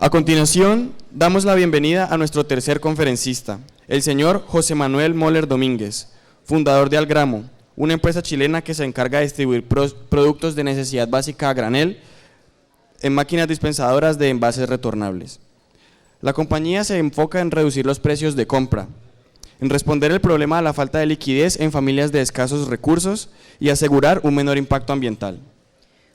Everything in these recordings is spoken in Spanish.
A continuación, damos la bienvenida a nuestro tercer conferencista, el señor José Manuel Moller Domínguez, fundador de Algramo, una empresa chilena que se encarga de distribuir productos de necesidad básica a granel en máquinas dispensadoras de envases retornables. La compañía se enfoca en reducir los precios de compra, en responder el problema de la falta de liquidez en familias de escasos recursos y asegurar un menor impacto ambiental.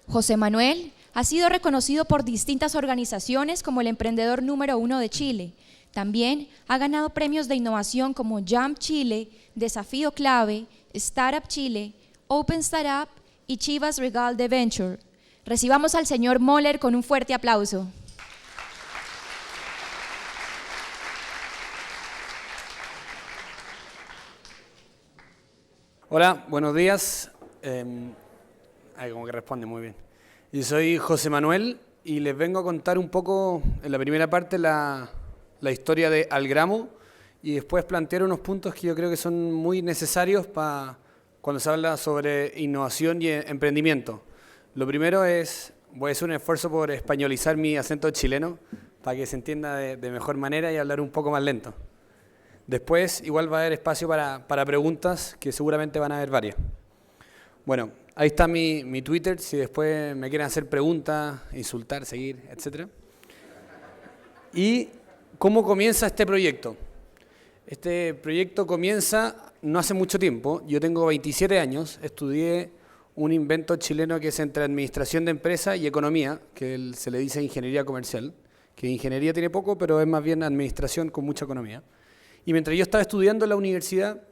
José Manuel ha sido reconocido por distintas organizaciones como el emprendedor número 1 de Chile. También ha ganado premios de innovación como Jump Chile, Desafío Clave, Startup Chile, Open Startup y Chivas Regal de Venture. Recibamos al señor Moller con un fuerte aplauso. Hola, buenos días. Como que responde muy bien. Yo soy José Manuel y les vengo a contar un poco, en la primera parte, la historia de Algramo y después plantear unos puntos que yo creo que son muy necesarios para cuando se habla sobre innovación y emprendimiento. Lo primero es, voy a hacer un esfuerzo por españolizar mi acento chileno para que se entienda de mejor manera y hablar un poco más lento. Después igual va a haber espacio para preguntas, que seguramente van a haber varias. Bueno, ahí está mi Twitter, si después me quieren hacer preguntas, insultar, seguir, etc. ¿Y cómo comienza este proyecto? Este proyecto comienza no hace mucho tiempo. Yo tengo 27 años, estudié un invento chileno que es entre administración de empresas y economía, que se le dice ingeniería comercial, que ingeniería tiene poco, pero es más bien administración con mucha economía. Y mientras yo estaba estudiando en la universidad,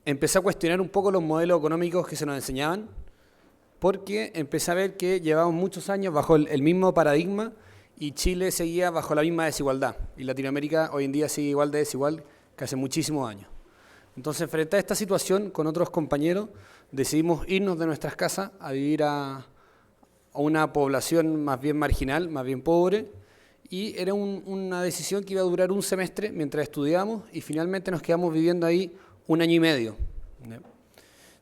empecé a cuestionar un poco los modelos económicos que se nos enseñaban, porque empecé a ver que llevábamos muchos años bajo el mismo paradigma y Chile seguía bajo la misma desigualdad. Y Latinoamérica hoy en día sigue igual de desigual que hace muchísimos años. Entonces, frente a esta situación, con otros compañeros, decidimos irnos de nuestras casas a vivir a una población más bien marginal, más bien pobre, y era una decisión que iba a durar un semestre mientras estudiábamos y finalmente nos quedamos viviendo ahí 1 año y medio.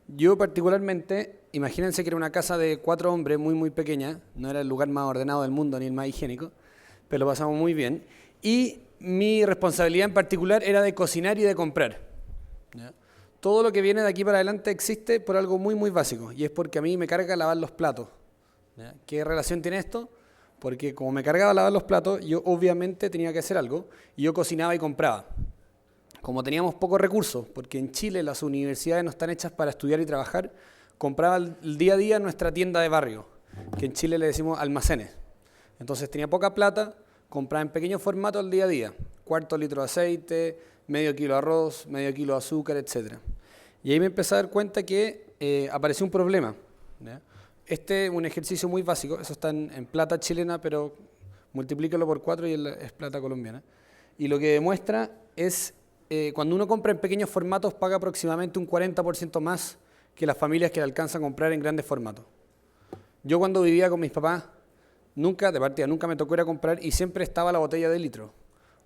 Yo particularmente, imagínense que era una casa de 4 hombres muy muy pequeña, no era el lugar más ordenado del mundo ni el más higiénico, pero lo pasamos muy bien. Y mi responsabilidad en particular era de cocinar y de comprar. Todo lo que viene de aquí para adelante existe por algo muy muy básico, y es porque a mí me carga lavar los platos. ¿Qué relación tiene esto? Porque como me cargaba lavar los platos, yo obviamente tenía que hacer algo, y yo cocinaba y compraba. Como teníamos pocos recursos, porque en Chile las universidades no están hechas para estudiar y trabajar, compraba el día a día en nuestra tienda de barrio, que en Chile le decimos almacenes. Entonces tenía poca plata, compraba en pequeño formato el día a día, 1/4 litro de aceite, medio kilo de arroz, medio kilo de azúcar, etc. Y ahí me empecé a dar cuenta que apareció un problema. Este es un ejercicio muy básico, eso está en plata chilena, pero multiplícalo por 4 y es plata colombiana. Y lo que demuestra es, cuando uno compra en pequeños formatos, paga aproximadamente un 40% más que las familias que le alcanzan a comprar en grandes formatos. Yo cuando vivía con mis papás, nunca me tocó ir a comprar y siempre estaba la botella de litro.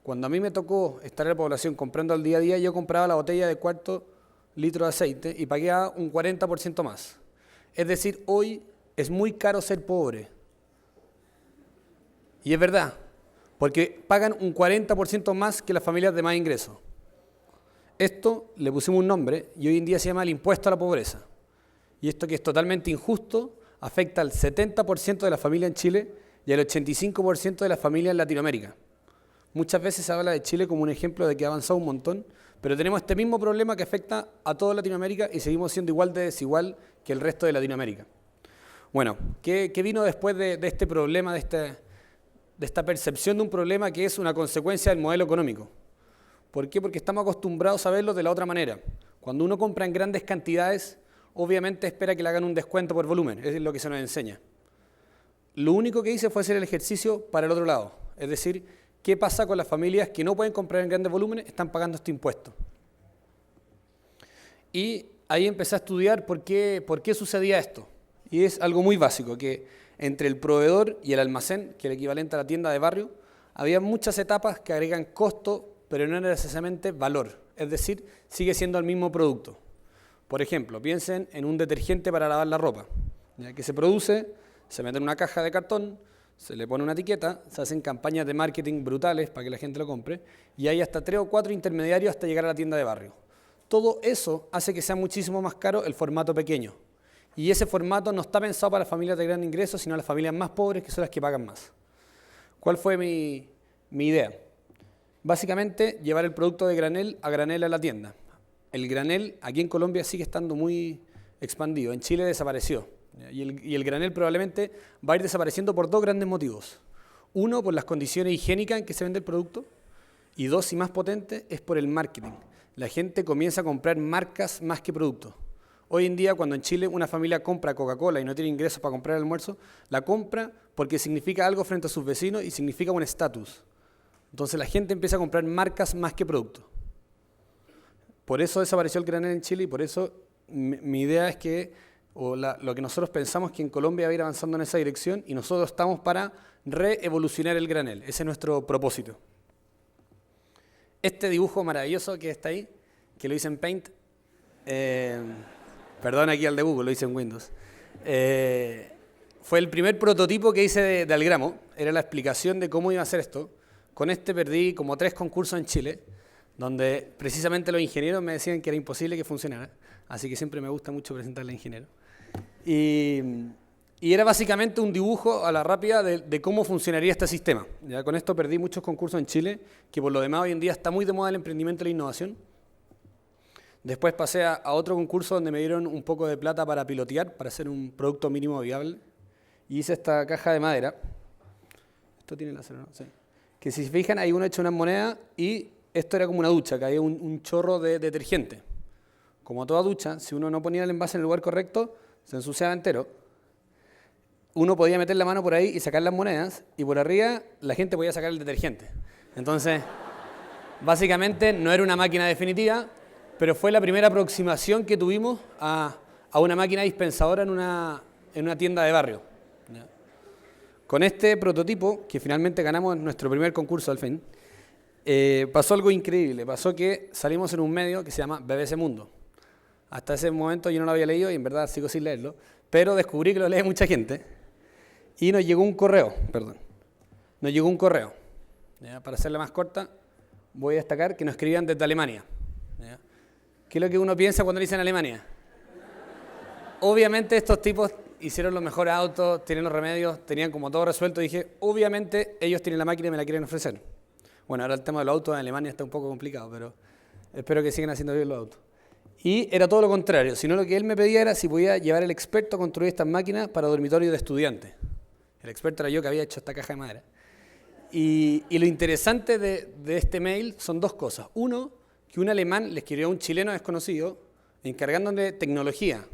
Cuando a mí me tocó estar en la población comprando al día a día, yo compraba la botella de 1/4 litro de aceite y pagué un 40% más. Es decir, hoy es muy caro ser pobre. Y es verdad, porque pagan un 40% más que las familias de más ingresos. Esto le pusimos un nombre y hoy en día se llama el impuesto a la pobreza. Y esto, que es totalmente injusto, afecta al 70% de la familia en Chile y al 85% de la familia en Latinoamérica. Muchas veces se habla de Chile como un ejemplo de que ha avanzado un montón, pero tenemos este mismo problema que afecta a toda Latinoamérica y seguimos siendo igual de desigual que el resto de Latinoamérica. Bueno, ¿qué vino después de este problema, de esta percepción de un problema que es una consecuencia del modelo económico? ¿Por qué? Porque estamos acostumbrados a verlo de la otra manera. Cuando uno compra en grandes cantidades, obviamente espera que le hagan un descuento por volumen, es lo que se nos enseña. Lo único que hice fue hacer el ejercicio para el otro lado, es decir, ¿qué pasa con las familias que no pueden comprar en grandes volúmenes? Están pagando este impuesto. Y ahí empecé a estudiar por qué sucedía esto. Y es algo muy básico, que entre el proveedor y el almacén, que es el equivalente a la tienda de barrio, había muchas etapas que agregan costo, pero no necesariamente valor. Es decir, sigue siendo el mismo producto. Por ejemplo, piensen en un detergente para lavar la ropa, que se produce, se mete en una caja de cartón, Se le pone una etiqueta, se hacen campañas de marketing brutales para que la gente lo compre y hay hasta 3 o 4 intermediarios hasta llegar a la tienda de barrio. Todo eso hace que sea muchísimo más caro el formato pequeño. Y ese formato no está pensado para las familias de gran ingreso, sino las familias más pobres, que son las que pagan más. ¿Cuál fue mi idea? Básicamente, llevar el producto de granel a la tienda. El granel aquí en Colombia sigue estando muy expandido. En Chile desapareció. Y el granel probablemente va a ir desapareciendo por 2 grandes motivos. Uno, por las condiciones higiénicas en que se vende el producto. Y 2, y más potente, es por el marketing. La gente comienza a comprar marcas más que productos. Hoy en día, cuando en Chile una familia compra Coca-Cola y no tiene ingresos para comprar el almuerzo, la compra porque significa algo frente a sus vecinos y significa un estatus. Entonces la gente empieza a comprar marcas más que productos. Por eso desapareció el granel en Chile y por eso mi idea es que, lo que nosotros pensamos es que en Colombia va a ir avanzando en esa dirección y nosotros estamos para reevolucionar el granel. Ese es nuestro propósito. Este dibujo maravilloso que está ahí, que lo hice en Paint, perdón aquí al de Google, lo hice en Windows. Fue el primer prototipo que hice de Algramo, era la explicación de cómo iba a hacer esto. Con este perdí como 3 concursos en Chile, donde precisamente los ingenieros me decían que era imposible que funcionara, así que siempre me gusta mucho presentarle a ingenieros. Y era básicamente un dibujo a la rápida de cómo funcionaría este sistema. Ya con esto perdí muchos concursos en Chile, que por lo demás hoy en día está muy de moda el emprendimiento y la innovación. Después pasé a otro concurso donde me dieron un poco de plata para pilotear, para hacer un producto mínimo viable. Y hice esta caja de madera. Esto tiene láser, ¿no? Sí. Que si se fijan, ahí uno echa unas monedas y esto era como una ducha, que había un chorro de detergente. Como toda ducha, si uno no ponía el envase en el lugar correcto, se ensuciaba entero. Uno podía meter la mano por ahí y sacar las monedas, y por arriba la gente podía sacar el detergente. Entonces, básicamente no era una máquina definitiva, pero fue la primera aproximación que tuvimos a una máquina dispensadora en una tienda de barrio. Con este prototipo, que finalmente ganamos nuestro primer concurso al fin, pasó algo increíble. Pasó que salimos en un medio que se llama BBC Mundo. Hasta ese momento yo no lo había leído y en verdad sigo sin leerlo, pero descubrí que lo lee mucha gente. Y nos llegó un correo, ¿ya? Para hacerla más corta, voy a destacar que nos escribían desde Alemania. ¿Ya? ¿Qué es lo que uno piensa cuando dicen Alemania? Obviamente estos tipos hicieron los mejores autos, tienen los remedios, tenían como todo resuelto. Dije, obviamente ellos tienen la máquina y me la quieren ofrecer. Bueno, ahora el tema de los autos en Alemania está un poco complicado, pero espero que sigan haciendo bien los autos. Y era todo lo contrario, sino lo que él me pedía era si podía llevar el experto a construir estas máquinas para dormitorios de estudiantes. El experto era yo, que había hecho esta caja de madera. Y lo interesante de este mail son 2 cosas. Uno, que un alemán le escribió a un chileno desconocido encargándole tecnología.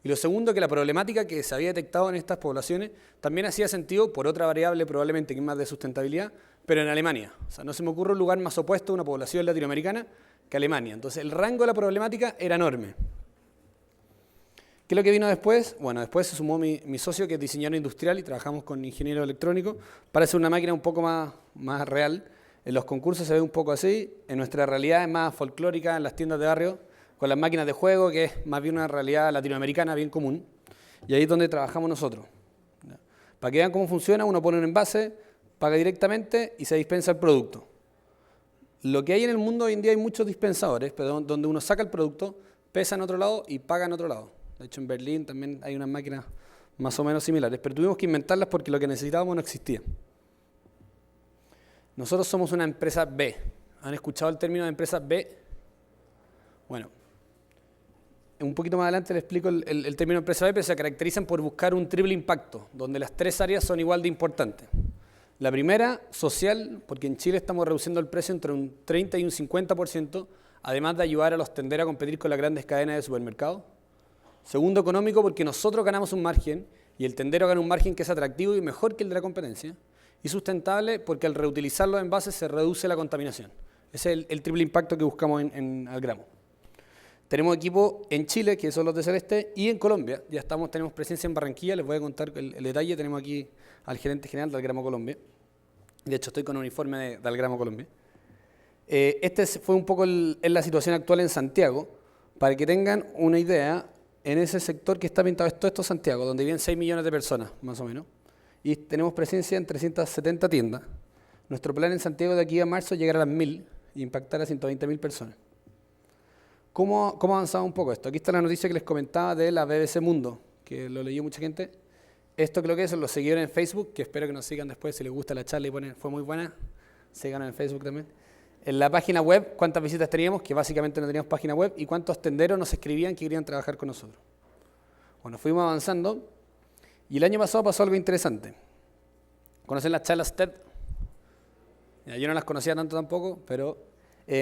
Y lo segundo, que la problemática que se había detectado en estas poblaciones también hacía sentido por otra variable probablemente que es más de sustentabilidad, pero en Alemania. O sea, no se me ocurre un lugar más opuesto a una población latinoamericana que Alemania. Entonces el rango de la problemática era enorme. ¿Qué es lo que vino después? Bueno, después se sumó mi socio, que es diseñador industrial, y trabajamos con ingeniero electrónico para hacer una máquina un poco más real. En los concursos se ve un poco así, en nuestra realidad es más folclórica, en las tiendas de barrio, con las máquinas de juego, que es más bien una realidad latinoamericana bien común. Y ahí es donde trabajamos nosotros. Para que vean cómo funciona, uno pone un envase, paga directamente y se dispensa el producto. Lo que hay en el mundo hoy en día hay muchos dispensadores, pero donde uno saca el producto, pesa en otro lado y paga en otro lado. De hecho, en Berlín también hay unas máquinas más o menos similares, pero tuvimos que inventarlas porque lo que necesitábamos no existía. Nosotros somos una empresa B. ¿Han escuchado el término de empresa B? Bueno, un poquito más adelante les explico el término empresa B, pero se caracterizan por buscar un triple impacto, donde las 3 áreas son igual de importantes. La primera, social, porque en Chile estamos reduciendo el precio entre un 30 y un 50%, además de ayudar a los tenderos a competir con las grandes cadenas de supermercados. Segundo, económico, porque nosotros ganamos un margen y el tendero gana un margen que es atractivo y mejor que el de la competencia. Y sustentable, porque al reutilizar los envases se reduce la contaminación. Ese es el triple impacto que buscamos en Algramo. Tenemos equipo en Chile, que son los de Celeste, y en Colombia. Ya tenemos presencia en Barranquilla, les voy a contar el detalle. Tenemos aquí al gerente general de Algramo Colombia. De hecho, estoy con un uniforme de Algramo Colombia. Este fue un poco la situación actual en Santiago, para que tengan una idea. En ese sector que está pintado, esto es Santiago, donde viven 6 millones de personas, más o menos. y tenemos presencia en 370 tiendas. Nuestro plan en Santiago de aquí a marzo es llegar a las 1000 e impactar a 120.000 personas. ¿Cómo ha avanzado un poco esto? Aquí está la noticia que les comentaba de la BBC Mundo, que lo leyó mucha gente. Esto creo que son los seguidores en Facebook, que espero que nos sigan después si les gusta la charla y ponen fue muy buena. Síganos en Facebook también. En la página web, cuántas visitas teníamos, que básicamente no teníamos página web, y cuántos tenderos nos escribían que querían trabajar con nosotros. Bueno, fuimos avanzando y el año pasado pasó algo interesante. ¿Conocen las charlas TED? Yo no las conocía tanto tampoco, pero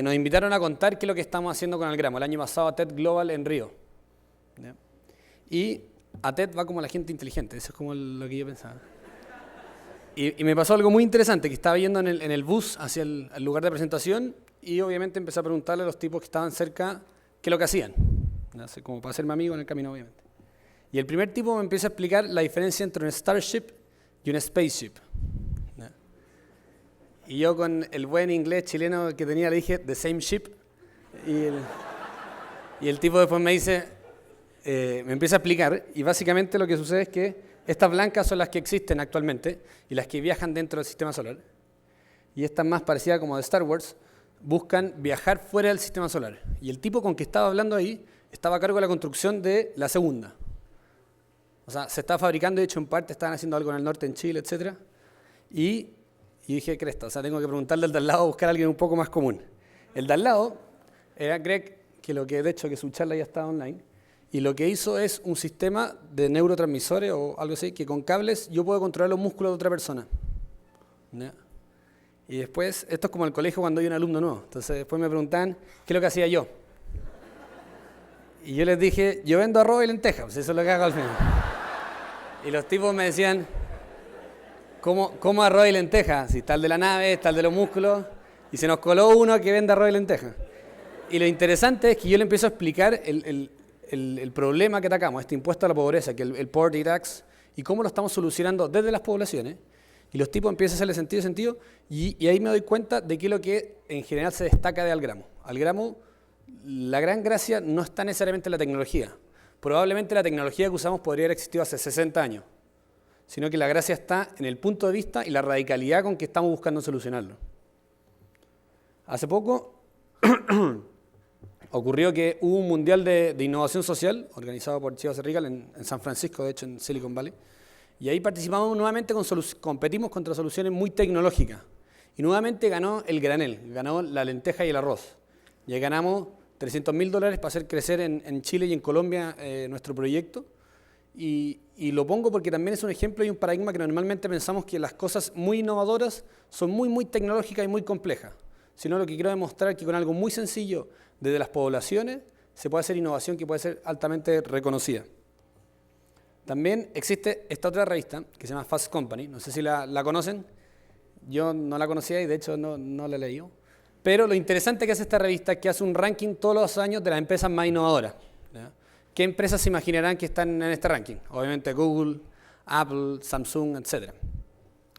nos invitaron a contar qué es lo que estamos haciendo con el gramo. El año pasado a TED Global en Río. ¿Ya? Y a TED va como la gente inteligente, eso es como lo que yo pensaba. Y me pasó algo muy interesante, que estaba yendo en el bus hacia el lugar de presentación y obviamente empecé a preguntarle a los tipos que estaban cerca qué es lo que hacían. Así como para hacerme amigo en el camino, obviamente. Y el primer tipo me empieza a explicar la diferencia entre un Starship y un Spaceship. Y yo con el buen inglés chileno que tenía le dije, the same ship. Y el tipo después me dice, me empieza a explicar, y básicamente lo que sucede es que estas blancas son las que existen actualmente y las que viajan dentro del sistema solar. Y estas más parecidas como de Star Wars, buscan viajar fuera del sistema solar. Y el tipo con que estaba hablando ahí estaba a cargo de la construcción de la segunda. O sea, se estaba fabricando, de hecho en parte estaban haciendo algo en el norte, en Chile, etc. Y dije, cresta, o sea, tengo que preguntarle al de al lado, buscar a alguien un poco más común. El de al lado era Greg, que de hecho que su charla ya estaba online, y lo que hizo es un sistema de neurotransmisores o algo así, que con cables yo puedo controlar los músculos de otra persona. ¿No? Y después, esto es como el colegio cuando hay un alumno nuevo, entonces después me preguntaban qué es lo que hacía yo. Y yo les dije, yo vendo arroz y lentejas, pues eso es lo que hago al final. Y los tipos me decían, ¿cómo arroz y lentejas? Si está el de la nave, está el de los músculos, y se nos coló uno que vende arroz y lentejas. Y lo interesante es que yo le empiezo a explicar el problema que atacamos, este impuesto a la pobreza, que el poverty tax, y cómo lo estamos solucionando desde las poblaciones, y los tipos empiezan a hacerle sentido, y ahí me doy cuenta de qué es lo que en general se destaca de Algramo. Algramo, la gran gracia no está necesariamente en la tecnología. Probablemente la tecnología que usamos podría haber existido hace 60 años, sino que la gracia está en el punto de vista y la radicalidad con que estamos buscando solucionarlo. Hace poco ocurrió que hubo un mundial de innovación social organizado por Chivas Regal en San Francisco, de hecho en Silicon Valley, y ahí participamos nuevamente, competimos contra soluciones muy tecnológicas, y nuevamente ganó el granel, ganó la lenteja y el arroz, y ahí ganamos $300.000 para hacer crecer en Chile y en Colombia nuestro proyecto, y lo pongo porque también es un ejemplo y un paradigma que normalmente pensamos que las cosas muy innovadoras son muy tecnológicas y muy complejas, sino lo que quiero demostrar es que con algo muy sencillo desde las poblaciones se puede hacer innovación que puede ser altamente reconocida. También existe esta otra revista que se llama Fast Company, no sé si la conocen, yo no la conocía y de hecho no la he leído, pero lo interesante que hace esta revista es que hace un ranking todos los años de las empresas más innovadoras. ¿Ya? ¿Qué empresas se imaginarán que están en este ranking? Obviamente Google, Apple, Samsung, etc.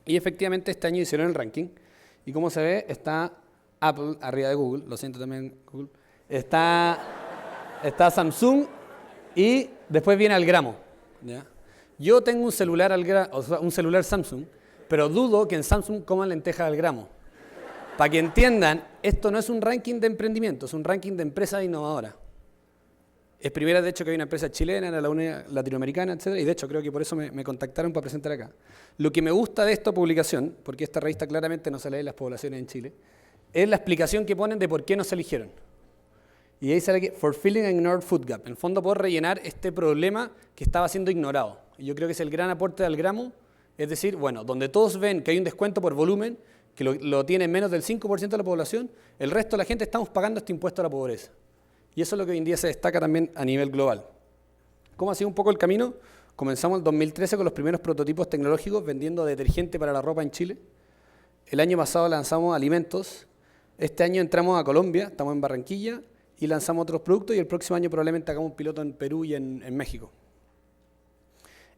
Y efectivamente este año hicieron el ranking y como se ve está Apple arriba de Google, lo siento también Google, está Samsung y después viene Algramo. ¿Ya? Yo tengo un celular un celular Samsung, pero dudo que en Samsung coman lentejas al gramo. Para que entiendan, esto no es un ranking de emprendimiento, es un ranking de empresas innovadoras. Es primera, de hecho, que hay una empresa chilena, la única latinoamericana, etc. Y de hecho creo que por eso me contactaron para presentar acá. Lo que me gusta de esta publicación, porque esta revista claramente no se lee en las poblaciones en Chile, es la explicación que ponen de por qué no se eligieron. Y ahí sale que for filling an ignored food gap, en el fondo por rellenar este problema que estaba siendo ignorado. Y yo creo que es el gran aporte del Algramo, es decir, bueno, donde todos ven que hay un descuento por volumen, que lo tiene menos del 5% de la población, el resto de la gente estamos pagando este impuesto a la pobreza. Y eso es lo que hoy en día se destaca también a nivel global. ¿Cómo ha sido un poco el camino? Comenzamos en 2013 con los primeros prototipos tecnológicos vendiendo detergente para la ropa en Chile. El año pasado lanzamos alimentos. Este año entramos a Colombia, estamos en Barranquilla, y lanzamos otros productos y el próximo año probablemente hagamos un piloto en Perú y en México.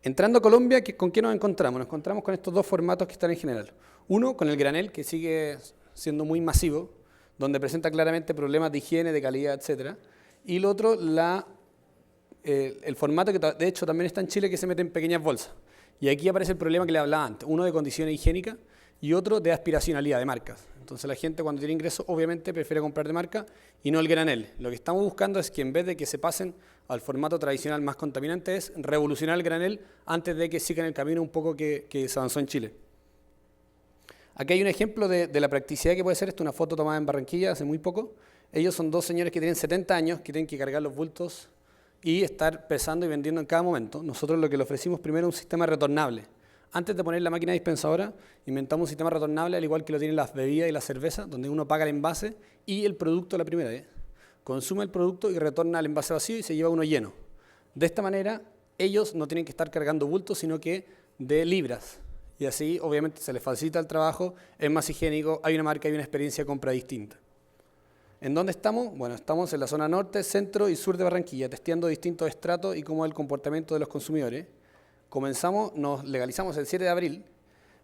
Entrando a Colombia, ¿con qué nos encontramos? Nos encontramos con estos dos formatos que están en general. Uno, con el granel, que sigue siendo muy masivo, donde presenta claramente problemas de higiene, de calidad, etc. Y el otro, el formato que de hecho también está en Chile, que se mete en pequeñas bolsas. Y aquí aparece el problema que le hablaba antes, uno de condiciones higiénicas y otro de aspiracionalidad de marcas. Entonces la gente cuando tiene ingresos obviamente prefiere comprar de marca y no el granel. Lo que estamos buscando es que en vez de que se pasen al formato tradicional más contaminante es revolucionar el granel antes de que sigan el camino un poco que se avanzó en Chile. Aquí hay un ejemplo de la practicidad que puede ser esto, una foto tomada en Barranquilla hace muy poco. Ellos son dos señores que tienen 70 años, que tienen que cargar los bultos y estar pesando y vendiendo en cada momento. Nosotros lo que le ofrecimos primero es un sistema retornable. Antes de poner la máquina dispensadora, inventamos un sistema retornable, al igual que lo tienen las bebidas y la cerveza, donde uno paga el envase y el producto la primera vez. Consume el producto y retorna el envase vacío y se lleva uno lleno. De esta manera, ellos no tienen que estar cargando bultos, sino que de libras. Y así, obviamente, se les facilita el trabajo, es más higiénico, hay una marca y una experiencia de compra distinta. ¿En dónde estamos? Bueno, estamos en la zona norte, centro y sur de Barranquilla, testeando distintos estratos y cómo es el comportamiento de los consumidores. Nos legalizamos el 7 de abril.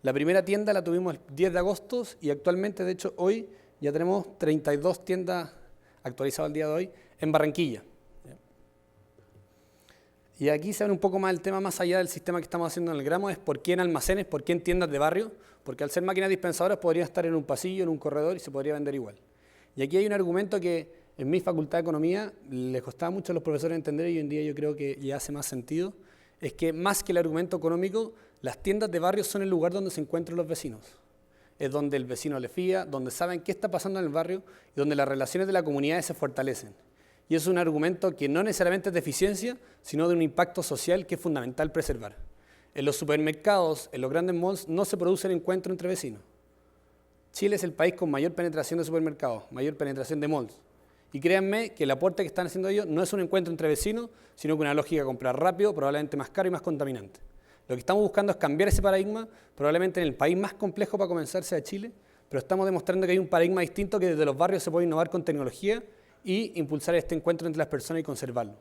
La primera tienda la tuvimos el 10 de agosto y actualmente, de hecho, hoy ya tenemos 32 tiendas actualizadas al día de hoy en Barranquilla. Y aquí se ve un poco más el tema más allá del sistema que estamos haciendo en el gramo, es por qué en almacenes, por qué en tiendas de barrio, porque al ser máquinas dispensadoras podrían estar en un pasillo, en un corredor y se podría vender igual. Y aquí hay un argumento que en mi facultad de economía les costaba mucho a los profesores entender y hoy en día yo creo que ya hace más sentido, es que más que el argumento económico, las tiendas de barrio son el lugar donde se encuentran los vecinos. Es donde el vecino le fía, donde saben qué está pasando en el barrio y donde las relaciones de la comunidad se fortalecen. Y es un argumento que no necesariamente es de eficiencia, sino de un impacto social que es fundamental preservar. En los supermercados, en los grandes malls, no se produce el encuentro entre vecinos. Chile es el país con mayor penetración de supermercados, mayor penetración de malls. Y créanme que el aporte que están haciendo ellos no es un encuentro entre vecinos, sino que una lógica de comprar rápido, probablemente más caro y más contaminante. Lo que estamos buscando es cambiar ese paradigma, probablemente en el país más complejo para comenzar sea Chile, pero estamos demostrando que hay un paradigma distinto que desde los barrios se puede innovar con tecnología y impulsar este encuentro entre las personas y conservarlo.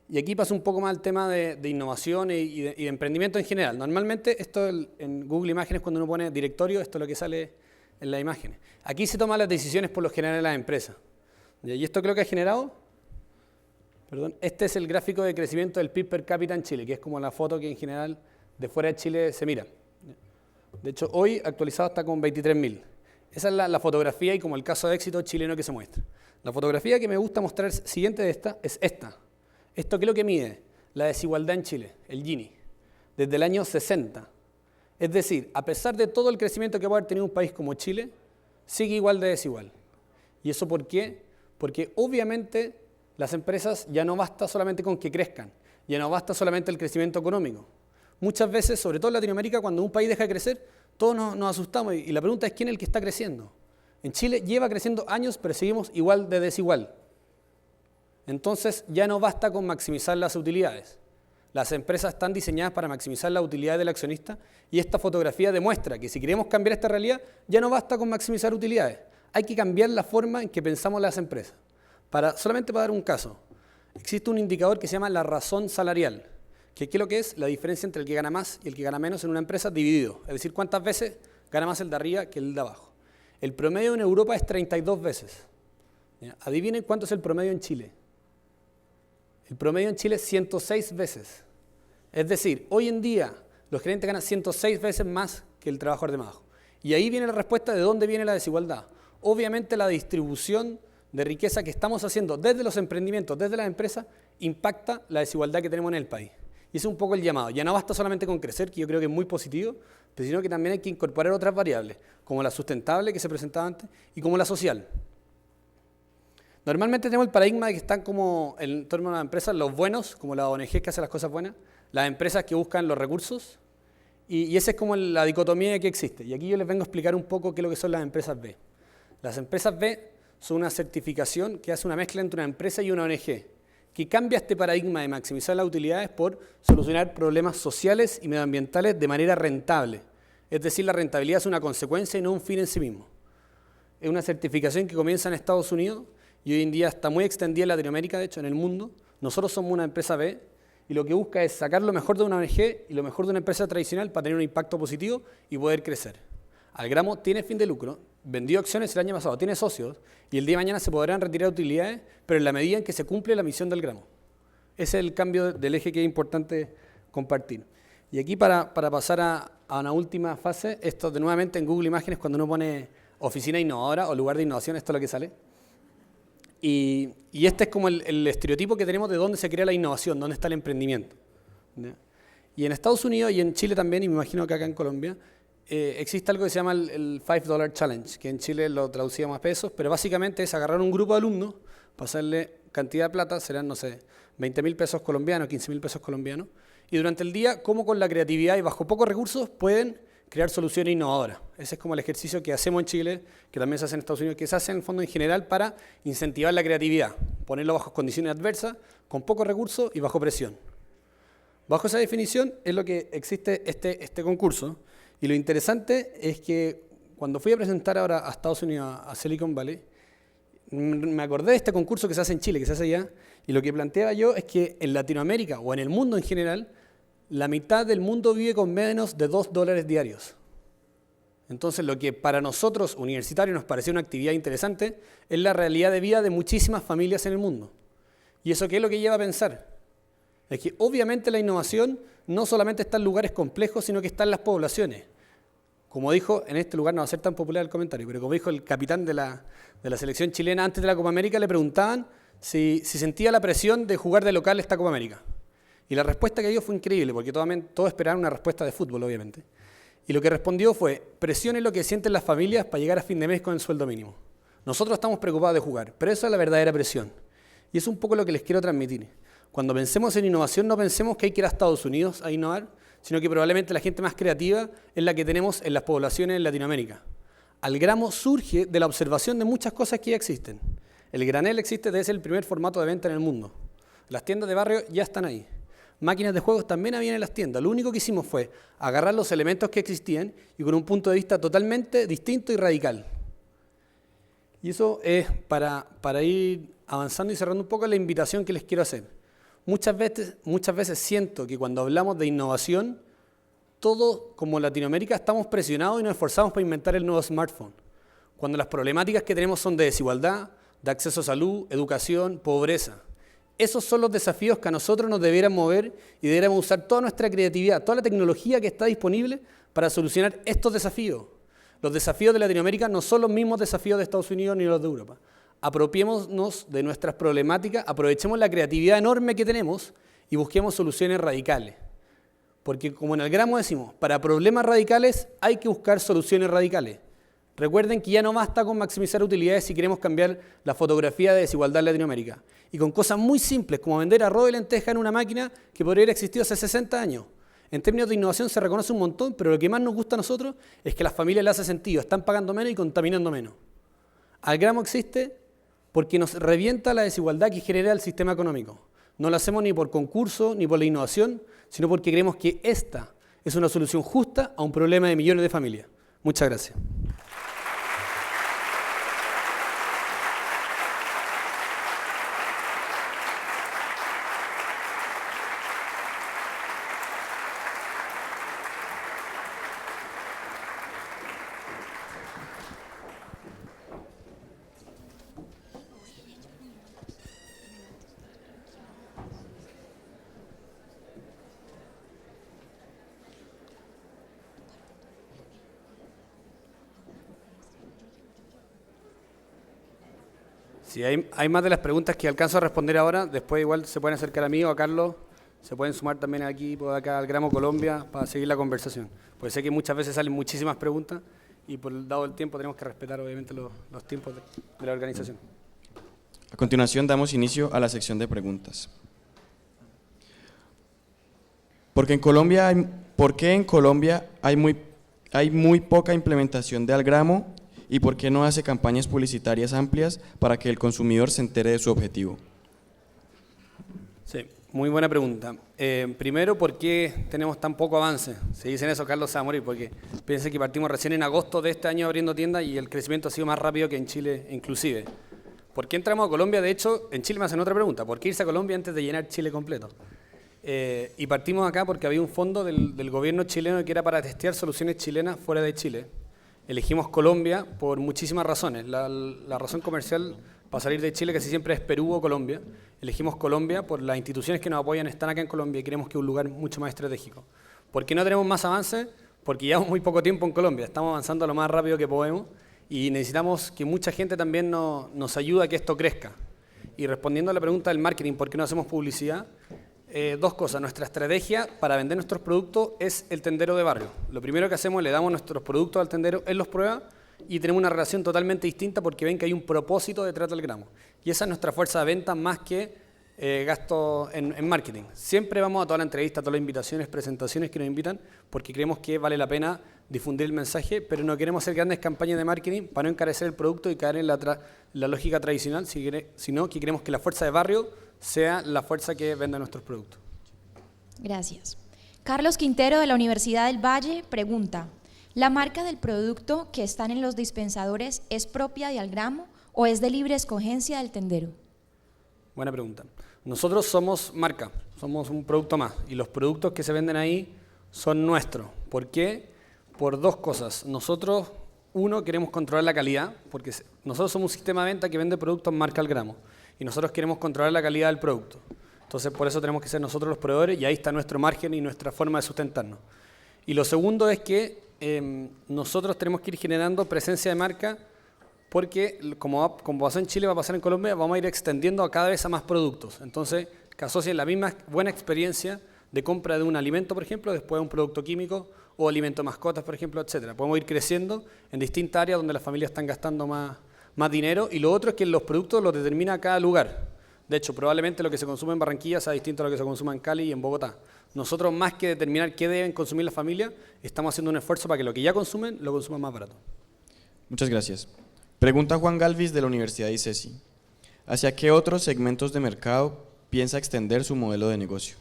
Y aquí pasa un poco más el tema de innovación y de emprendimiento en general. Normalmente esto en Google Imágenes cuando uno pone directorio, esto es lo que sale en las imágenes. Aquí se toman las decisiones por lo general en las empresas. Y esto creo que ha generado, este es el gráfico de crecimiento del PIB per cápita en Chile, que es como la foto que en general de fuera de Chile se mira. De hecho, hoy actualizado está con 23.000. Esa es la fotografía y como el caso de éxito chileno que se muestra. La fotografía que me gusta mostrar siguiente de esta es esta. ¿Esto qué es lo que mide? La desigualdad en Chile, el Gini, desde el año 60. Es decir, a pesar de todo el crecimiento que puede haber tenido un país como Chile, sigue igual de desigual. ¿Y eso por qué? Porque obviamente las empresas ya no basta solamente con que crezcan, ya no basta solamente el crecimiento económico. Muchas veces, sobre todo en Latinoamérica, cuando un país deja de crecer, todos nos asustamos y la pregunta es ¿quién es el que está creciendo? En Chile lleva creciendo años, pero seguimos igual de desigual. Entonces ya no basta con maximizar las utilidades. Las empresas están diseñadas para maximizar la utilidad del accionista y esta fotografía demuestra que si queremos cambiar esta realidad, ya no basta con maximizar utilidades. Hay que cambiar la forma en que pensamos las empresas. Solamente para dar un caso, existe un indicador que se llama la razón salarial, que ¿qué es lo que es? La diferencia entre el que gana más y el que gana menos en una empresa dividido. Es decir, cuántas veces gana más el de arriba que el de abajo. El promedio en Europa es 32 veces. Adivinen cuánto es el promedio en Chile. El promedio en Chile es 106 veces. Es decir, hoy en día los gerentes ganan 106 veces más que el trabajador de más abajo. Y ahí viene la respuesta de dónde viene la desigualdad. Obviamente la distribución de riqueza que estamos haciendo desde los emprendimientos, desde las empresas, impacta la desigualdad que tenemos en el país. Y ese es un poco el llamado. Ya no basta solamente con crecer, que yo creo que es muy positivo, pero sino que también hay que incorporar otras variables, como la sustentable que se presentaba antes y como la social. Normalmente tenemos el paradigma de que están como en torno a las empresas los buenos, como la ONG que hace las cosas buenas, las empresas que buscan los recursos, y esa es como la dicotomía que existe. Y aquí yo les vengo a explicar un poco qué es lo que son las empresas B. Las empresas B son una certificación que hace una mezcla entre una empresa y una ONG, que cambia este paradigma de maximizar las utilidades por solucionar problemas sociales y medioambientales de manera rentable. Es decir, la rentabilidad es una consecuencia y no un fin en sí mismo. Es una certificación que comienza en Estados Unidos y hoy en día está muy extendida en Latinoamérica, de hecho en el mundo. Nosotros somos una empresa B y lo que busca es sacar lo mejor de una ONG y lo mejor de una empresa tradicional para tener un impacto positivo y poder crecer. Algramo tiene fin de lucro, vendió acciones el año pasado, tiene socios y el día de mañana se podrán retirar utilidades, pero en la medida en que se cumple la misión del gramo. Ese es el cambio del eje que es importante compartir. Y aquí para pasar a una última fase, esto de nuevamente en Google Imágenes, cuando uno pone oficina innovadora o lugar de innovación, esto es lo que sale. Y este es como el estereotipo que tenemos de dónde se crea la innovación, dónde está el emprendimiento. ¿Ya? Y en Estados Unidos y en Chile también, y me imagino que acá en Colombia, existe algo que se llama el $5 Challenge, que en Chile lo traducíamos a pesos, pero básicamente es agarrar un grupo de alumnos, pasarle cantidad de plata, serán, no sé, 20.000 pesos colombianos, 15.000 pesos colombianos, y durante el día, cómo con la creatividad y bajo pocos recursos pueden crear soluciones innovadoras. Ese es como el ejercicio que hacemos en Chile, que también se hace en Estados Unidos, que se hace en el fondo en general para incentivar la creatividad, ponerlo bajo condiciones adversas, con pocos recursos y bajo presión. Bajo esa definición es lo que existe este concurso, y lo interesante es que cuando fui a presentar ahora a Estados Unidos, a Silicon Valley, me acordé de este concurso que se hace en Chile, que se hace allá, y lo que planteaba yo es que en Latinoamérica o en el mundo en general, la mitad del mundo vive con menos de $2 diarios. Entonces, lo que para nosotros, universitarios, nos parecía una actividad interesante, es la realidad de vida de muchísimas familias en el mundo. ¿Y eso qué es lo que lleva a pensar? Es que obviamente la innovación no solamente está en lugares complejos, sino que está en las poblaciones. Como dijo, en este lugar no va a ser tan popular el comentario, pero como dijo el capitán de la selección chilena antes de la Copa América, le preguntaban si sentía la presión de jugar de local esta Copa América. Y la respuesta que dio fue increíble, porque todos esperaban una respuesta de fútbol, obviamente. Y lo que respondió fue, presión es lo que sienten las familias para llegar a fin de mes con el sueldo mínimo. Nosotros estamos preocupados de jugar, pero esa es la verdadera presión. Y es un poco lo que les quiero transmitir. Cuando pensemos en innovación, no pensemos que hay que ir a Estados Unidos a innovar, sino que probablemente la gente más creativa es la que tenemos en las poblaciones en Latinoamérica. Algramo surge de la observación de muchas cosas que ya existen. El granel existe desde el primer formato de venta en el mundo. Las tiendas de barrio ya están ahí. Máquinas de juegos también habían en las tiendas. Lo único que hicimos fue agarrar los elementos que existían y con un punto de vista totalmente distinto y radical. Y eso es para ir avanzando y cerrando un poco la invitación que les quiero hacer. Muchas veces siento que cuando hablamos de innovación, todos como Latinoamérica estamos presionados y nos esforzamos para inventar el nuevo smartphone. Cuando las problemáticas que tenemos son de desigualdad, de acceso a salud, educación, pobreza. Esos son los desafíos que a nosotros nos debieran mover y debiéramos usar toda nuestra creatividad, toda la tecnología que está disponible para solucionar estos desafíos. Los desafíos de Latinoamérica no son los mismos desafíos de Estados Unidos ni los de Europa. Apropiémonos de nuestras problemáticas, aprovechemos la creatividad enorme que tenemos y busquemos soluciones radicales. Porque como en Algramo decimos, para problemas radicales hay que buscar soluciones radicales. Recuerden que ya no basta con maximizar utilidades si queremos cambiar la fotografía de desigualdad en Latinoamérica. Y con cosas muy simples, como vender arroz y lenteja en una máquina que podría haber existido hace 60 años. En términos de innovación se reconoce un montón, pero lo que más nos gusta a nosotros es que a las familias les hace sentido, están pagando menos y contaminando menos. Algramo existe porque nos revienta la desigualdad que genera el sistema económico. No lo hacemos ni por concurso ni por la innovación, sino porque creemos que esta es una solución justa a un problema de millones de familias. Muchas gracias. Si hay más de las preguntas que alcanzo a responder ahora, después igual se pueden acercar a mí o a Carlos, se pueden sumar también aquí por acá al Gramo Colombia para seguir la conversación. Pues sé que muchas veces salen muchísimas preguntas y dado el tiempo tenemos que respetar obviamente los tiempos de la organización. A continuación damos inicio a la sección de preguntas. ¿Por qué en Colombia hay muy poca implementación de Algramo? ¿Y por qué no hace campañas publicitarias amplias para que el consumidor se entere de su objetivo? Sí, muy buena pregunta. Primero, ¿por qué tenemos tan poco avance? Si dicen eso, Carlos se va a morir, porque piensen que partimos recién en agosto de este año abriendo tiendas y el crecimiento ha sido más rápido que en Chile inclusive. ¿Por qué entramos a Colombia? De hecho, en Chile me hacen otra pregunta. ¿Por qué irse a Colombia antes de llenar Chile completo? Y partimos acá porque había un fondo del gobierno chileno que era para testear soluciones chilenas fuera de Chile. Elegimos Colombia por muchísimas razones. La razón comercial para salir de Chile casi siempre es Perú o Colombia. Elegimos Colombia por las instituciones que nos apoyan, están acá en Colombia y creemos que es un lugar mucho más estratégico. ¿Por qué no tenemos más avance? Porque llevamos muy poco tiempo en Colombia, estamos avanzando lo más rápido que podemos y necesitamos que mucha gente también nos ayude a que esto crezca. Y respondiendo a la pregunta del marketing, ¿por qué no hacemos publicidad? Dos cosas. Nuestra estrategia para vender nuestros productos es el tendero de barrio. Lo primero que hacemos, le damos nuestros productos al tendero, él los prueba y tenemos una relación totalmente distinta porque ven que hay un propósito detrás del gramo. Y esa es nuestra fuerza de venta más que gasto en marketing. Siempre vamos a toda la entrevista, a todas las invitaciones, presentaciones que nos invitan porque creemos que vale la pena difundir el mensaje, pero no queremos hacer grandes campañas de marketing para no encarecer el producto y caer en la lógica tradicional, sino que queremos que la fuerza de barrio sea la fuerza que venda nuestros productos. Gracias. Carlos Quintero de la Universidad del Valle pregunta, ¿la marca del producto que están en los dispensadores es propia de Algramo o es de libre escogencia del tendero? Buena pregunta. Nosotros somos marca, somos un producto más y los productos que se venden ahí son nuestros. ¿Por qué? Por dos cosas. Nosotros, uno, queremos controlar la calidad, porque nosotros somos un sistema de venta que vende productos marca Algramo y nosotros queremos controlar la calidad del producto. Entonces, por eso tenemos que ser nosotros los proveedores y ahí está nuestro margen y nuestra forma de sustentarnos. Y lo segundo es que nosotros tenemos que ir generando presencia de marca porque, como pasó en Chile, va a pasar en Colombia, vamos a ir extendiendo a cada vez a más productos. Entonces, que asocien la misma buena experiencia de compra de un alimento, por ejemplo, después de un producto químico o alimento de mascotas, por ejemplo, etcétera. Podemos ir creciendo en distintas áreas donde las familias están gastando más dinero y lo otro es que los productos los determina cada lugar. De hecho, probablemente lo que se consume en Barranquilla sea distinto a lo que se consume en Cali y en Bogotá. Nosotros, más que determinar qué deben consumir las familias, estamos haciendo un esfuerzo para que lo que ya consumen, lo consuman más barato. Muchas gracias. Pregunta Juan Galvis de la Universidad ICESI. ¿Hacia qué otros segmentos de mercado piensa extender su modelo de negocio?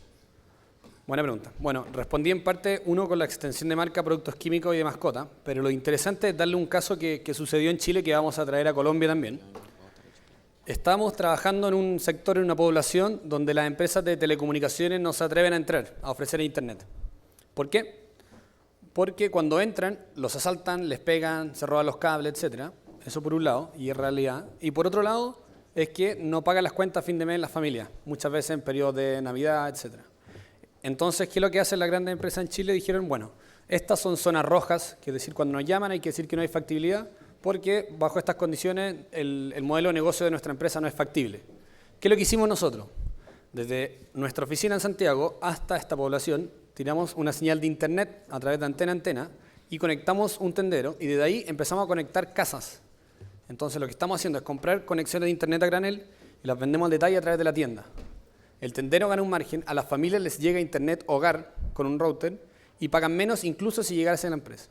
Buena pregunta. Bueno, respondí en parte, uno, con la extensión de marca, productos químicos y de mascota, pero lo interesante es darle un caso que sucedió en Chile que vamos a traer a Colombia también. Estamos trabajando en un sector, en una población, donde las empresas de telecomunicaciones no se atreven a entrar, a ofrecer internet. ¿Por qué? Porque cuando entran, los asaltan, les pegan, se roban los cables, etc. Eso por un lado, y es realidad. Y por otro lado, es que no pagan las cuentas a fin de mes las familias, muchas veces en periodos de Navidad, etc. Entonces, ¿qué es lo que hacen las grandes empresas en Chile? Dijeron, bueno, estas son zonas rojas, que es decir, cuando nos llaman hay que decir que no hay factibilidad, porque bajo estas condiciones el modelo de negocio de nuestra empresa no es factible. ¿Qué es lo que hicimos nosotros? Desde nuestra oficina en Santiago hasta esta población, tiramos una señal de internet a través de antena a antena y conectamos un tendero y desde ahí empezamos a conectar casas. Entonces lo que estamos haciendo es comprar conexiones de internet a granel y las vendemos al detalle a través de la tienda. El tendero gana un margen, a las familias les llega internet hogar con un router y pagan menos incluso si llegase a la empresa.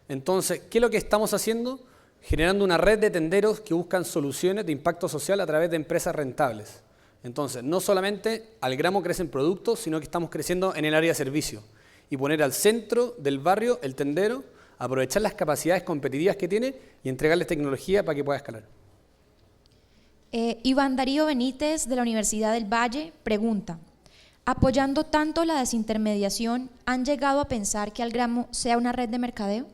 Entonces, ¿qué es lo que estamos haciendo? Generando una red de tenderos que buscan soluciones de impacto social a través de empresas rentables. Entonces, no solamente Algramo crece en productos, sino que estamos creciendo en el área de servicio y poner al centro del barrio el tendero, aprovechar las capacidades competitivas que tiene y entregarles tecnología para que pueda escalar. Iván Darío Benítez de la Universidad del Valle pregunta, apoyando tanto la desintermediación, ¿han llegado a pensar que Algramo sea una red de mercadeo?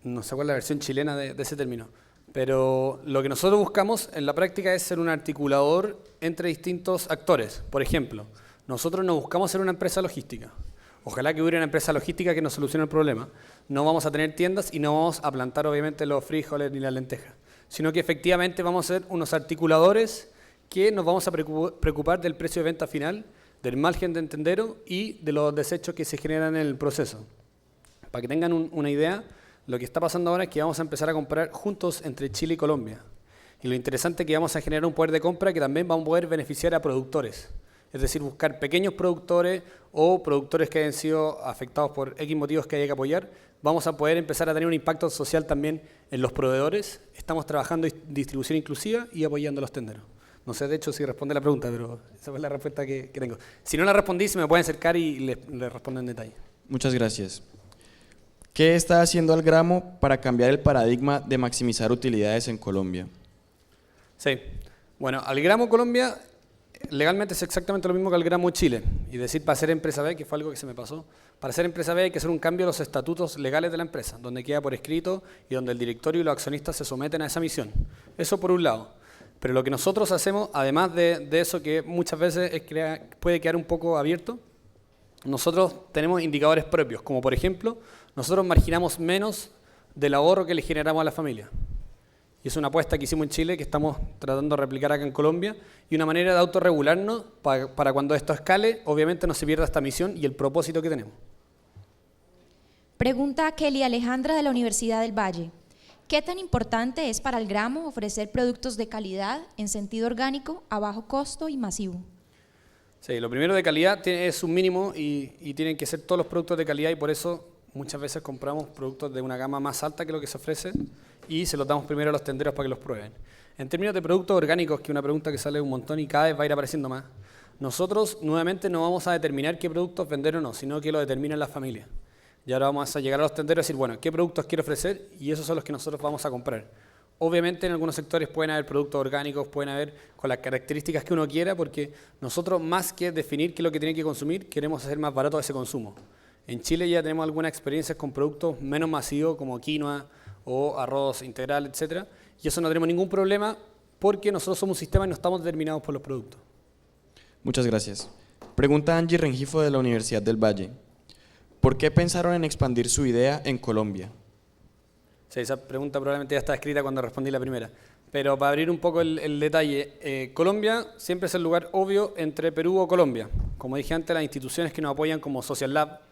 No sé cuál es la versión chilena de ese término, pero lo que nosotros buscamos en la práctica es ser un articulador entre distintos actores. Por ejemplo, nosotros no buscamos ser una empresa logística. Ojalá que hubiera una empresa logística que nos solucione el problema. No vamos a tener tiendas y no vamos a plantar obviamente los frijoles ni las lentejas, sino que efectivamente vamos a ser unos articuladores que nos vamos a preocupar del precio de venta final, del margen de tendero y de los desechos que se generan en el proceso. Para que tengan una idea, lo que está pasando ahora es que vamos a empezar a comprar juntos entre Chile y Colombia. Y lo interesante es que vamos a generar un poder de compra que también va a poder beneficiar a productores. Es decir, buscar pequeños productores o productores que hayan sido afectados por X motivos que haya que apoyar. Vamos a poder empezar a tener un impacto social también en los proveedores. Estamos trabajando en distribución inclusiva y apoyando a los tenderos. No sé, de hecho, si responde la pregunta, pero esa fue la respuesta que tengo. Si no la respondí, se me pueden acercar y le respondo en detalle. Muchas gracias. ¿Qué está haciendo Algramo para cambiar el paradigma de maximizar utilidades en Colombia? Sí. Bueno, Algramo Colombia legalmente es exactamente lo mismo que Algramo Chile. Y decir, para ser empresa B, que fue algo que se me pasó, para ser empresa B hay que hacer un cambio a los estatutos legales de la empresa, donde queda por escrito y donde el directorio y los accionistas se someten a esa misión. Eso por un lado. Pero lo que nosotros hacemos, además de eso que muchas veces puede quedar un poco abierto, nosotros tenemos indicadores propios, como por ejemplo, nosotros marginamos menos del ahorro que le generamos a la familia. Y es una apuesta que hicimos en Chile, que estamos tratando de replicar acá en Colombia, y una manera de autorregularnos para cuando esto escale, obviamente no se pierda esta misión y el propósito que tenemos. Pregunta Kelly Alejandra de la Universidad del Valle. ¿Qué tan importante es para el gramo ofrecer productos de calidad en sentido orgánico, a bajo costo y masivo? Sí, lo primero de calidad es un mínimo y tienen que ser todos los productos de calidad, y por eso muchas veces compramos productos de una gama más alta que lo que se ofrece y se los damos primero a los tenderos para que los prueben. En términos de productos orgánicos, que es una pregunta que sale un montón y cada vez va a ir apareciendo más, nosotros nuevamente no vamos a determinar qué productos vender o no, sino que lo determinan las familias. Y ahora vamos a llegar a los tenderos y decir, bueno, ¿qué productos quiero ofrecer? Y esos son los que nosotros vamos a comprar. Obviamente en algunos sectores pueden haber productos orgánicos, pueden haber con las características que uno quiera, porque nosotros más que definir qué es lo que tiene que consumir, queremos hacer más barato ese consumo. En Chile ya tenemos algunas experiencias con productos menos masivos como quinoa o arroz integral, etcétera, y eso no tenemos ningún problema porque nosotros somos un sistema y no estamos determinados por los productos. Muchas gracias. Pregunta Angie Rengifo de la Universidad del Valle. ¿Por qué pensaron en expandir su idea en Colombia? Sí, esa pregunta probablemente ya está escrita cuando respondí la primera. Pero para abrir un poco el detalle, Colombia siempre es el lugar obvio entre Perú o Colombia. Como dije antes, las instituciones que nos apoyan como Social Lab,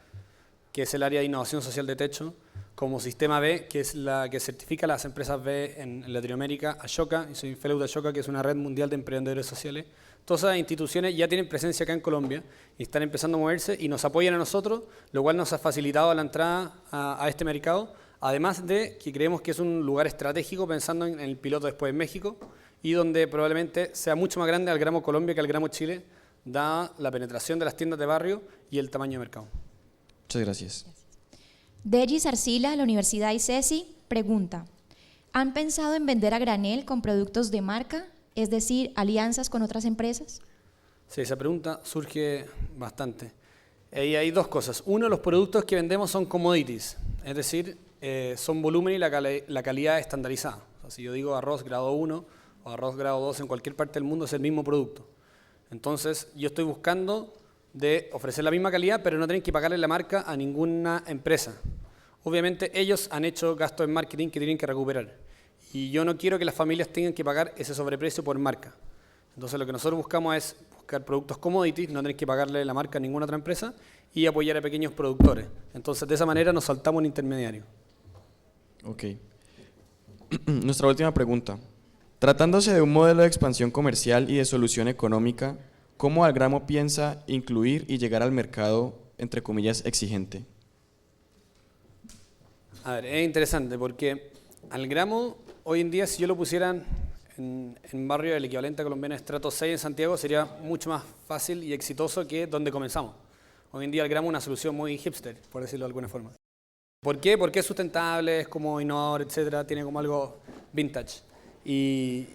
que es el área de innovación social de techo, como Sistema B, que es la que certifica las empresas B en Latinoamérica, Ashoka, y soy fellow de Ashoka, que es una red mundial de emprendedores sociales. Todas esas instituciones ya tienen presencia acá en Colombia y están empezando a moverse y nos apoyan a nosotros, lo cual nos ha facilitado la entrada a este mercado, además de que creemos que es un lugar estratégico pensando en el piloto después en México y donde probablemente sea mucho más grande al gramo Colombia que al gramo Chile, dada la penetración de las tiendas de barrio y el tamaño de mercado. Muchas gracias. Degis Arcila de la Universidad ICESI pregunta, ¿han pensado en vender a granel con productos de marca, es decir, alianzas con otras empresas? Sí, esa pregunta surge bastante. Y hay dos cosas. Uno, los productos que vendemos son commodities, es decir, son volumen y la calidad estandarizada. O sea, si yo digo arroz grado 1 o arroz grado 2 en cualquier parte del mundo es el mismo producto. Entonces, yo estoy buscando de ofrecer la misma calidad, pero no tienen que pagarle la marca a ninguna empresa. Obviamente ellos han hecho gastos en marketing que tienen que recuperar. Y yo no quiero que las familias tengan que pagar ese sobreprecio por marca. Entonces lo que nosotros buscamos es buscar productos commodities, no tener que pagarle la marca a ninguna otra empresa y apoyar a pequeños productores. Entonces de esa manera nos saltamos un intermediario. Ok. Nuestra última pregunta. Tratándose de un modelo de expansión comercial y de solución económica, ¿cómo Algramo piensa incluir y llegar al mercado, entre comillas, exigente? A ver, es interesante porque Algramo, hoy en día, si yo lo pusiera en barrio del equivalente colombiano estrato 6 en Santiago, sería mucho más fácil y exitoso que donde comenzamos. Hoy en día Algramo es una solución muy hipster, por decirlo de alguna forma. ¿Por qué? Porque es sustentable, es como innovador, etcétera, tiene como algo vintage. Y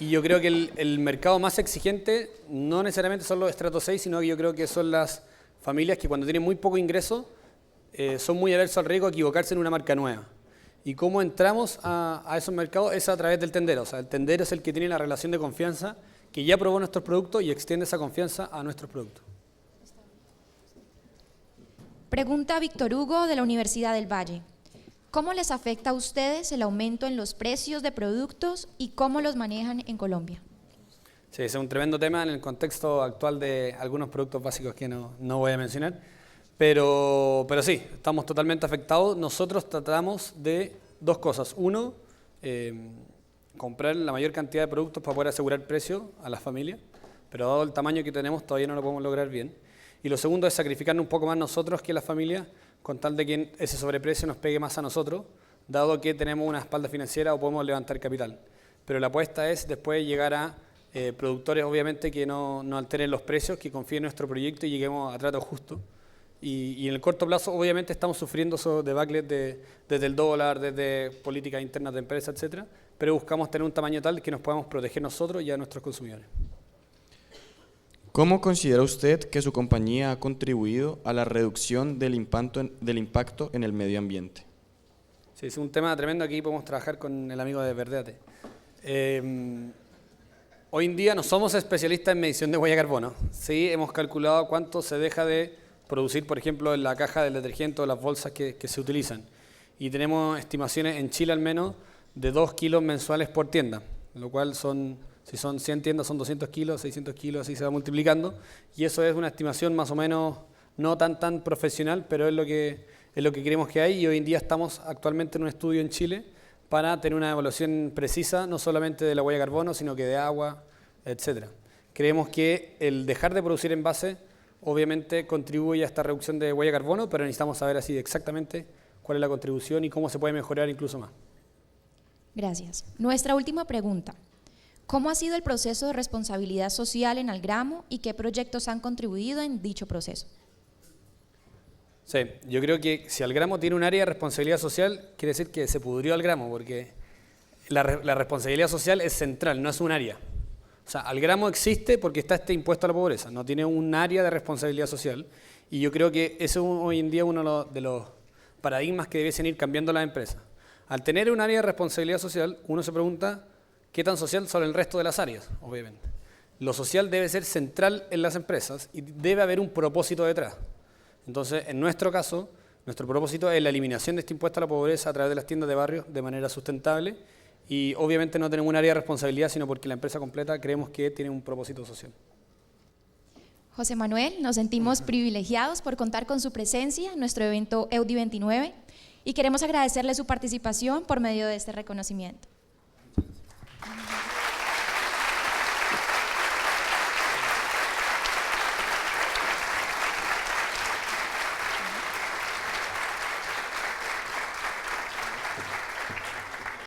yo creo que el mercado más exigente no necesariamente son los estrato 6, sino que yo creo que son las familias que cuando tienen muy poco ingreso son muy aversos al riesgo de equivocarse en una marca nueva. ¿Y cómo entramos a esos mercados? Es a través del tendero. O sea, el tendero es el que tiene la relación de confianza, que ya probó nuestros productos y extiende esa confianza a nuestros productos. Pregunta Víctor Hugo de la Universidad del Valle. ¿Cómo les afecta a ustedes el aumento en los precios de productos y cómo los manejan en Colombia? Sí, ese es un tremendo tema en el contexto actual de algunos productos básicos que no voy a mencionar. Pero sí, estamos totalmente afectados. Nosotros tratamos de dos cosas. Uno, comprar la mayor cantidad de productos para poder asegurar el precio a las familias, pero dado el tamaño que tenemos todavía no lo podemos lograr bien. Y lo segundo es sacrificarnos un poco más nosotros que las familias, con tal de que ese sobreprecio nos pegue más a nosotros, dado que tenemos una espalda financiera o podemos levantar capital. Pero la apuesta es después llegar a productores, obviamente, que no alteren los precios, que confíen en nuestro proyecto y lleguemos a trato justo. Y en el corto plazo, obviamente, estamos sufriendo esos debacles desde el dólar, desde políticas internas de empresas, etcétera, pero buscamos tener un tamaño tal que nos podamos proteger nosotros y a nuestros consumidores. ¿Cómo considera usted que su compañía ha contribuido a la reducción del impacto en el medio ambiente? Sí, es un tema tremendo. Aquí podemos trabajar con el amigo de Verdeate. Hoy en día no somos especialistas en medición de huella de carbono. Sí hemos calculado cuánto se deja de producir, por ejemplo, en la caja del detergente o las bolsas que se utilizan. Y tenemos estimaciones en Chile al menos de 2 kilos mensuales por tienda, lo cual son, si son 100 tiendas son 200 kilos, 600 kilos, así se va multiplicando. Y eso es una estimación más o menos no tan profesional, pero es lo que creemos que hay. Y hoy en día estamos actualmente en un estudio en Chile para tener una evaluación precisa, no solamente de la huella de carbono, sino que de agua, etc. Creemos que el dejar de producir envases obviamente contribuye a esta reducción de huella de carbono, pero necesitamos saber así exactamente cuál es la contribución y cómo se puede mejorar incluso más. Gracias. Nuestra última pregunta. ¿Cómo ha sido el proceso de responsabilidad social en Algramo y qué proyectos han contribuido en dicho proceso? Sí, yo creo que si Algramo tiene un área de responsabilidad social, quiere decir que se pudrió Algramo, porque la responsabilidad social es central, no es un área. O sea, Algramo existe porque está este impuesto a la pobreza, no tiene un área de responsabilidad social, y yo creo que eso es hoy en día uno de los paradigmas que debiesen ir cambiando las empresas. Al tener un área de responsabilidad social, uno se pregunta qué tan social son el resto de las áreas, obviamente. Lo social debe ser central en las empresas y debe haber un propósito detrás. Entonces, en nuestro caso, nuestro propósito es la eliminación de este impuesto a la pobreza a través de las tiendas de barrio de manera sustentable y obviamente no tenemos un área de responsabilidad, sino porque la empresa completa creemos que tiene un propósito social. José Manuel, nos sentimos privilegiados por contar con su presencia en nuestro evento EUDI 29 y queremos agradecerle su participación por medio de este reconocimiento.